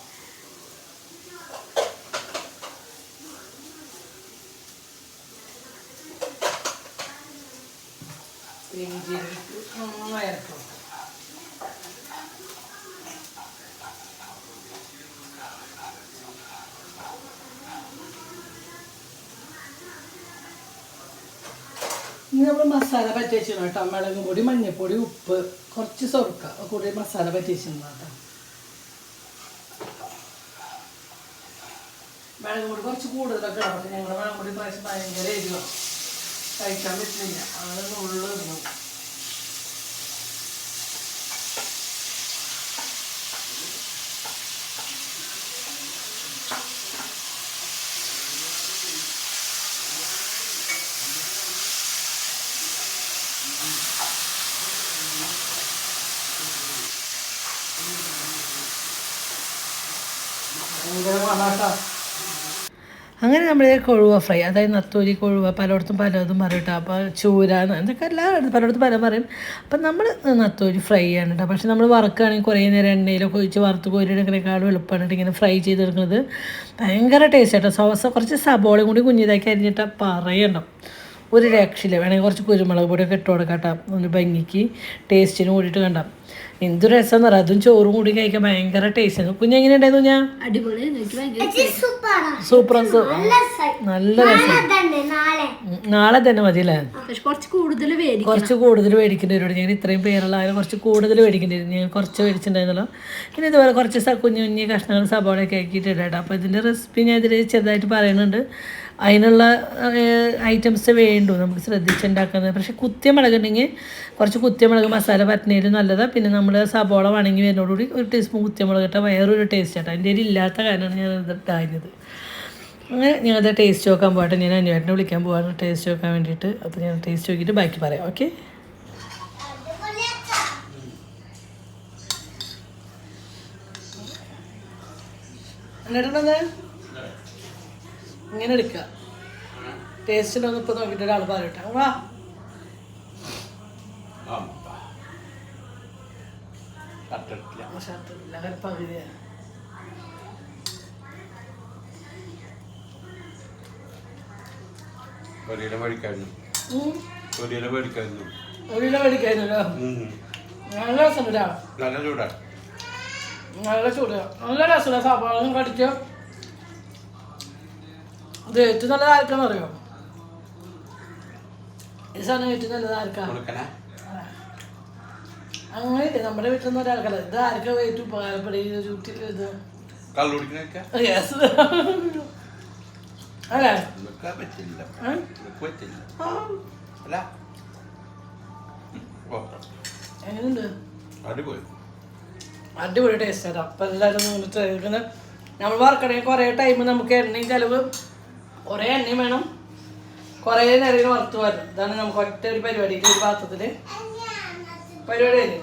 നന്നായി ഇറക്കും. ഇനി നമ്മൾ മസാല പറ്റി വെച്ചിരുന്നു കേട്ടോ. മുളക് പൊടി, മഞ്ഞൾപ്പൊടി, ഉപ്പ്, കുറച്ച് സ്വർക്ക കൂടി മസാല പറ്റി വെച്ചിരുന്നു കേട്ടോ. മുളക് പൊടി കുറച്ച് കൂടുതലൊക്കെ ഇടാം. ഞങ്ങളുടെ മുളക് പൊടി പ്രാവശ്യം ഭയങ്കര എരിവാണ്, കഴിക്കാൻ പറ്റില്ല. അങ്ങനെ ഉള്ളു ഇടണം. ഭയങ്കര മണാട്ടോ. അങ്ങനെ നമ്മൾ കൊഴുവ ഫ്രൈ, അതായത് നത്തോലി കൊഴുവ പലയിടത്തും പലതും പറയും കേട്ടോ. അപ്പോൾ ചൂര എന്തൊക്കെ എല്ലാവരും പലയിടത്തും പല പറയും. അപ്പം നമ്മൾ നത്തോലി ഫ്രൈ ആണ് കേട്ടോ. പക്ഷെ നമ്മൾ വറുക്കുകയാണെങ്കിൽ കുറേ നേരം എണ്ണയിലൊക്കെ ഒഴിച്ച് വറുത്ത് കോരിയെടുക്കണേക്കാളും എളുപ്പമാണ് ഇങ്ങനെ ഫ്രൈ ചെയ്തെടുക്കുന്നത്. ഭയങ്കര ടേസ്റ്റ് കേട്ടോ. സോസ് കുറച്ച് സബോളയും കൂടി കുഞ്ഞിതാക്കി അരിഞ്ഞിട്ട് പറയണം, ഒരു രക്ഷയില്ല. വേണമെങ്കിൽ കുറച്ച് കുരുമുളക് പൊടിയൊക്കെ ഇട്ട് കൊടുക്കാം കേട്ടോ, ഒന്ന് ഭംഗിക്ക് ടേസ്റ്റിന് കൂടിയിട്ട് കണ്ടാം. എന്ത് രസം എന്ന് പറയാം. അതും ചോറും കൂടി കഴിക്കാൻ ഭയങ്കര ടേസ്റ്റ് ആണ്. കുഞ്ഞെങ്ങനെ ഉണ്ടായിരുന്നു? ഞാൻ സൂപ്പർ, നല്ല രസം. നാളെ തന്നെ മതി അല്ലേ? കുറച്ച് കൂടുതൽ മേടിക്കേണ്ടി വരും. ഞാൻ ഇത്രയും പേരുള്ള ആയാലും കുറച്ച് കൂടുതൽ മേടിക്കേണ്ടി വരും. ഞാൻ കുറച്ച് മേടിച്ചിട്ടുണ്ടായിരുന്നല്ലോ. പിന്നെ ഇതുപോലെ കുറച്ച് കുഞ്ഞു കുഞ്ഞു കഷ്ണങ്ങൾ സബോളയൊക്കെ ആക്കിയിട്ട് ഇടാം. അപ്പോൾ ഇതിൻ്റെ റെസിപ്പി ഞാൻ ഇതിൽ ചെറുതായിട്ട് പറയുന്നുണ്ട്. അതിനുള്ള ഐറ്റംസ് വേണ്ടു, നമുക്ക് ശ്രദ്ധിച്ചുണ്ടാക്കുന്നത്. പക്ഷേ കുത്തിമുളക് ഉണ്ടെങ്കിൽ കുറച്ച് കുത്തിമുളക് മസാല പറ്റുന്നതിൽ നല്ലതാണ്. പിന്നെ നമ്മൾ സബോള വണങ്ങി വരുന്നതോടുകൂടി ഒരു ടീസ്പൂൺ കുത്തിമുളക് ഇട്ടാൽ വേറൊരു ടേസ്റ്റ് ആട്ടോ. എൻ്റെ കയ്യിൽ ഇല്ലാത്ത കാരണമാണ് ഞാൻ ഇതായത്. അങ്ങനെ ഞാനത് ടേസ്റ്റ് നോക്കാൻ പോകട്ടെ. ഞാൻ അനുവേട്ടനെ വിളിക്കാൻ പോകാണ് ടേസ്റ്റ് നോക്കാൻ വേണ്ടിയിട്ട്. അപ്പോൾ ഞാൻ ടേസ്റ്റ് നോക്കിയിട്ട് ബാക്കി പറയാം. ഓക്കെ, എന്നിട്ടുണ്ടെന്ന് ഇങ്ങനെ എടുക്കുക. ടേസ്റ്റിനൊന്നും ഇപ്പം നോക്കിയിട്ട് ഒരാൾ പറയട്ടെ. വാ, പകുതിയാണ്. മേടിക്കായിരുന്നു ഒരു കിലോ മേടിക്കായിരുന്നല്ലോ. നല്ല രസമുണ്ടാ, നല്ല ചൂടാ, നല്ല ചൂട്, നല്ല രസമുള്ള സവാള കടിച്ച്. ഇത് ഏറ്റവും നല്ലത് ആർക്കാന്ന് അറിയോ? ഈ സാധനം ഏറ്റവും നല്ലത് ആർക്കാ? അങ്ങനെയില്ലേ, നമ്മുടെ വീട്ടിൽ നിന്ന് ഒരാൾക്കല്ല. ഇത് ആർക്കാ ഏറ്റവും ഉപകാരപ്പെടുക? ഇത് യെസ് അല്ലേ? എങ്ങനെയുണ്ട്? അടിപൊളി ടേസ്റ്റ് ആണ്. അപ്പം എല്ലാവരും കഴിക്കുന്നത്. നമ്മൾ വറുക്കണമെങ്കിൽ കുറേ ടൈം നമുക്ക് എണ്ണയും ചിലവ്, കുറേ എണ്ണയും വേണം, കുറേ നേരം വറുത്ത് വരണം. ഇതാണ് നമുക്ക് ഒറ്റ ഒരു പരിപാടി, ഒരു പാത്രത്തിൽ പരിപാടി കഴിഞ്ഞു.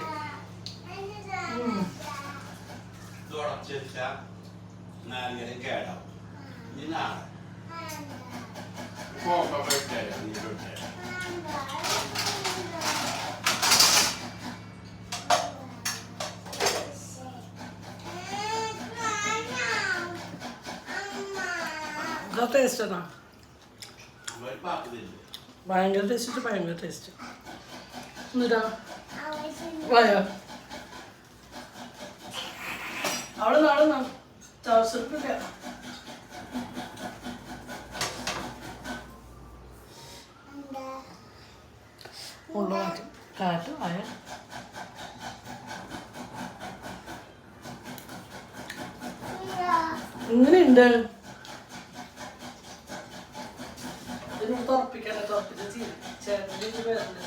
ടേസ്റ്റ് ആണോ? ഭയങ്കര ടേസ്റ്റ്, ഭയങ്കര ടേസ്റ്റ്. എന്നിട്ടാ വായോ അവിടെ നാളെ ചവസപ്പില്ല. ഉള്ള മാറ്റി കാറ്റ് ആയ ഇങ്ങനെയുണ്ട്. ഇതിന് തുറപ്പിക്കാനെ തുറപ്പിച്ച് ചേട്ടൻ്റെ പേരുണ്ട്.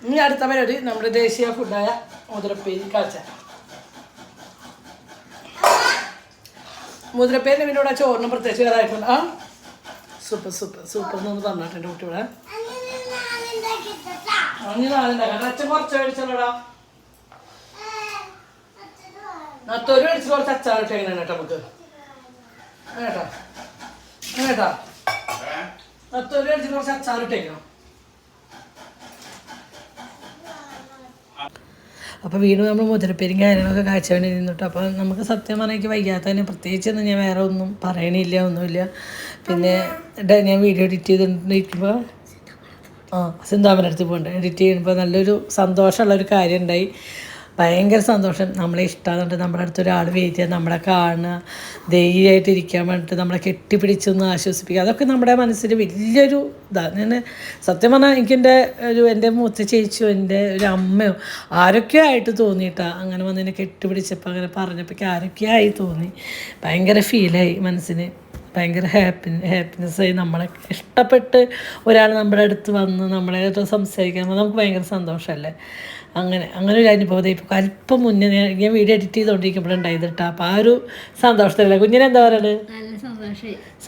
ഇനി അടുത്ത പരിപാടി നമ്മുടെ ദേശീയ ഫുഡായ മുതിരപ്പേരി കാഴ്ച. മുതിരപ്പേരിന് പിന്നെ ഇവിടെ ചോറിന് പ്രത്യേകിച്ച് വേറെ ആയിട്ടുണ്ട്. ആ സൂപ്പർ സൂപ്പർ സൂപ്പർ എന്നൊന്ന് പറഞ്ഞിട്ട് എൻ്റെ കുട്ടി ഇവിടെ അഞ്ഞ് നാളുണ്ടാക്കാം. അച്ഛൻ കുറച്ച് മേടിച്ചല്ലോടാ, നത്തൊരു മേടിച്ച് കുറച്ച് അച്ചാറിട്ട് എങ്ങനെയാണ് കേട്ടോ നമുക്ക് കേട്ടോ കേട്ടാ. നത്തൊരു മേടിച്ച് കുറച്ച് അച്ചാറിട്ടേക്കണം. അപ്പോൾ വീണ്ടും നമ്മൾ മുതിരപ്പേരും കാര്യങ്ങളൊക്കെ കാഴ്ച വേണ്ടി നിന്നിട്ട്. അപ്പോൾ നമുക്ക് സത്യം പറഞ്ഞാൽ എനിക്ക് വയ്യാത്തതിന് പ്രത്യേകിച്ചൊന്നും ഞാൻ വേറെ ഒന്നും പറയണില്ല, ഒന്നുമില്ല. പിന്നെ ഞാൻ വീഡിയോ എഡിറ്റ് ചെയ്തിട്ടിരിക്കുമ്പോൾ സിന്താമനടുത്ത് പോകണ്ട എഡിറ്റ് ചെയ്യുമ്പോൾ നല്ലൊരു സന്തോഷമുള്ളൊരു കാര്യം ഉണ്ടായി. ഭയങ്കര സന്തോഷം. നമ്മളെ ഇഷ്ടമാകുന്നുണ്ട്, നമ്മുടെ അടുത്ത് ഒരാൾ വെയിറ്റ് ചെയ്യുക, നമ്മളെ കാണുക, ധൈര്യമായിട്ട് ഇരിക്കാൻ വേണ്ടിയിട്ട് നമ്മളെ കെട്ടിപ്പിടിച്ചൊന്ന് ആശ്വസിപ്പിക്കുക. അതൊക്കെ നമ്മുടെ മനസ്സിൽ വലിയൊരു ഇതാണ്. ഞാൻ സത്യം പറഞ്ഞാൽ എൻ്റെ മൂത്ത ചേച്ചിയോ എൻ്റെ ഒരു അമ്മയോ ആരൊക്കെയോ ആയിട്ട് തോന്നിയിട്ടാണ് അങ്ങനെ വന്നതിനെ കെട്ടിപ്പിടിച്ചപ്പോൾ അങ്ങനെ പറഞ്ഞപ്പോൾ ആരൊക്കെയോ ആയി തോന്നി. ഭയങ്കര ഫീലായി, മനസ്സിന് ഭയങ്കര ഹാപ്പിനെസ്സായി. നമ്മളെ ഇഷ്ടപ്പെട്ട് ഒരാൾ നമ്മുടെ അടുത്ത് വന്ന് നമ്മളെ സംസാരിക്കുമ്പോൾ നമുക്ക് ഭയങ്കര സന്തോഷമല്ലേ. അങ്ങനെ ഒരു അനുഭവം ഇപ്പോൾ അല്പം മുന്നേ ഞാൻ വീഡിയോ എഡിറ്റ് ചെയ്തുകൊണ്ടിരിക്കുമ്പോഴുണ്ടായത് കേട്ടോ. അപ്പോൾ ആ ഒരു സന്തോഷത്തിലല്ലേ. കുഞ്ഞിന് എന്താ പറയുന്നത്?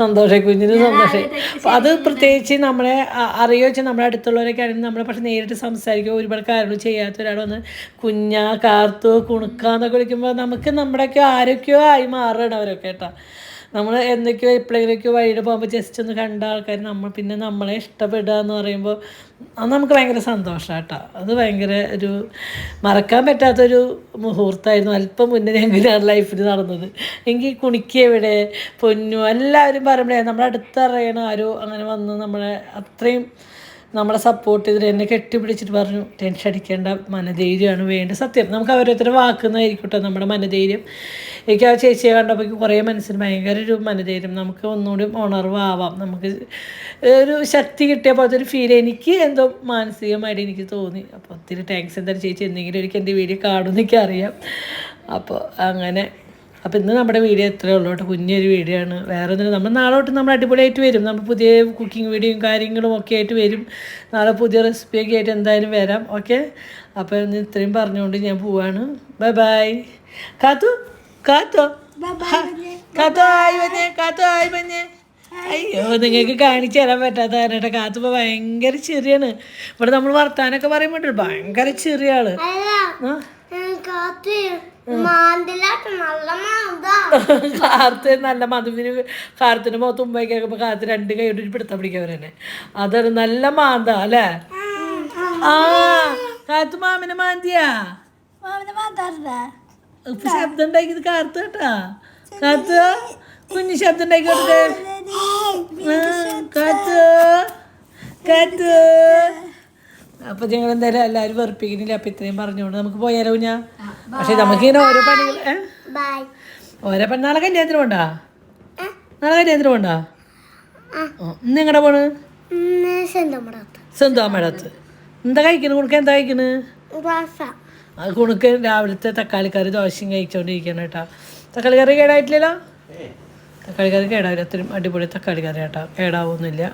സന്തോഷമായി, കുഞ്ഞിന് സന്തോഷമായി. അപ്പോൾ അത് പ്രത്യേകിച്ച് നമ്മളെ അറിയോ വെച്ചാൽ നമ്മുടെ അടുത്തുള്ളവരൊക്കെ ആണെങ്കിൽ നമ്മളെ പക്ഷെ നേരിട്ട് സംസാരിക്കുക ഒരുപാട് കാര്യങ്ങൾ ചെയ്യാത്ത ഒരാൾ വന്ന് കുഞ്ഞാ കാർത്തു കുണുക്കാന്നൊക്കെ വിളിക്കുമ്പോൾ നമുക്ക് നമ്മുടെയൊക്കെ ആരൊക്കെയോ ആയി മാറുകയാണ് അവരൊക്കെ കേട്ടോ. നമ്മൾ എന്തൊക്കെയോ എപ്പോഴെങ്കിലൊക്കെയോ വഴിയിൽ പോകുമ്പോൾ ജസ്റ്റ് ഒന്ന് കണ്ട ആൾക്കാർ പിന്നെ നമ്മളെ ഇഷ്ടപ്പെടുക എന്ന് പറയുമ്പോൾ അത് നമുക്ക് ഭയങ്കര സന്തോഷമാണ് കേട്ടോ. അത് ഭയങ്കര ഒരു മറക്കാൻ പറ്റാത്തൊരു മുഹൂർത്തമായിരുന്നു. അല്പം മുന്നേ ഞങ്ങൾക്കാണ് ലൈഫിൽ നടന്നത്. എനിക്ക് കുണിക്ക് എവിടെ പൊന്നു എല്ലാവരും പറയുമ്പോഴേ നമ്മുടെ അടുത്തറിയണ ആരോ അങ്ങനെ വന്ന് നമ്മളെ അത്രയും നമ്മളെ സപ്പോർട്ട് ചെയ്തിട്ട് എന്നെ കെട്ടിപ്പിടിച്ചിട്ട് പറഞ്ഞു ടെൻഷൻ അടിക്കേണ്ട, മനധൈര്യമാണ് വേണ്ടത്. സത്യം നമുക്ക് ഓരോരുത്തരും വാക്കുന്നതായിരിക്കട്ടെ നമ്മുടെ മനധൈര്യം. എനിക്ക് ആ ചേച്ചിയെ കണ്ടപ്പോൾ കുറേ മനസ്സിന് ഭയങ്കര ഒരു മനധൈര്യം, നമുക്ക് ഒന്നുകൂടി ഉണർവാവാം, നമുക്ക് ഒരു ശക്തി കിട്ടിയ പോലത്തെ ഒരു ഫീൽ എനിക്ക് എന്തോ മാനസികമായിട്ട് എനിക്ക് തോന്നി. അപ്പോൾ ഒത്തിരി താങ്ക്സ്. എന്തായാലും ചേച്ചി എന്തെങ്കിലും ഒരിക്കൽ എൻ്റെ വീഡിയോ കാണുമെന്ന് എനിക്കറിയാം. അപ്പോൾ അങ്ങനെ അപ്പോൾ ഇന്ന് നമ്മുടെ വീഡിയോ എത്രയേ ഉള്ളൂ കേട്ടോ. കുഞ്ഞൊരു വീഡിയോ ആണ്. വേറെ ഒന്നും നമ്മൾ നാളെ തൊട്ട് നമ്മൾ അടിപൊളിയായിട്ട് വരും. നമ്മൾ പുതിയ കുക്കിംഗ് വീഡിയോയും കാര്യങ്ങളും ഒക്കെ ആയിട്ട് വരും. നാളെ പുതിയ റെസിപ്പിയൊക്കെ ആയിട്ട് എന്തായാലും വരാം. ഓക്കെ, അപ്പോൾ ഇന്ന് ഇത്രയും പറഞ്ഞുകൊണ്ട് ഞാൻ പോവാണ്. Bye bye. കാത്തു കാത്തോ കാത്തോ ആയി വന്നേ, കാത്തോ ആയി വന്നേ. അയ്യോ, നിങ്ങൾക്ക് കാണിച്ചു തരാൻ പറ്റാത്ത കാരണട്ടോ. കാത്തുമ്പോൾ ഭയങ്കര ചെറിയാണ്. ഇവിടെ നമ്മൾ വർത്താനൊക്കെ പറയുമ്പോൾ ഭയങ്കര ചെറിയ ആള്. കാർത്ത് നല്ല മധുവിന് കാർത്തിന് മുഖത്ത് മുമ്പേക്കൊക്കെ കാർത്ത് 2 കൈ കൊണ്ട് പിടുത്തം പിടിക്കവരെന്നെ. അതാണ് നല്ല മാന്ത അല്ലേ? ആ കാത്തു മാമിനെ മാന്തിയാ. ശബ്ദം ഉണ്ടാക്കിയത് കാർത്ത് കേട്ടാ. കാത്തു കുഞ്ഞു ശബ്ദം ഉണ്ടാക്കി കൊടുത്തേ. കാത്തു കാത്തു. അപ്പൊ ഞങ്ങൾ എന്തായാലും എല്ലാവരും വെറുപ്പിക്കുന്നില്ല. അപ്പൊ ഇത്രയും പറഞ്ഞുകൊണ്ട് നമുക്ക് പോയാലോ കുഞ്ഞാ. പക്ഷെ നമുക്കിങ്ങനെ ഓരോ പണികൾ ഓരോ നാളെ കല്യാണത്തിന് പോണ്ടാ? നാളെ കല്യാണത്തിന് പോണ്ടാ? ഇന്ന് എങ്ങടെ പോണ്? സ്വന്തമ്മടത്ത്. എന്താ കഴിക്കണ്? കുണുക്ക് എന്താ കഴിക്കണ്? അത് കുണുക്ക് രാവിലത്തെ തക്കാളിക്കറി ദോശയും കഴിച്ചോണ്ടിരിക്കണം കേട്ടാ. തക്കാളി കറി കേടായിട്ടില്ലല്ലോ? തക്കാളി കറി കേടാവില്ല. അത്രയും അടിപൊളി തക്കാളി കറി കേട്ടാ, കേടാവൊന്നുമില്ല.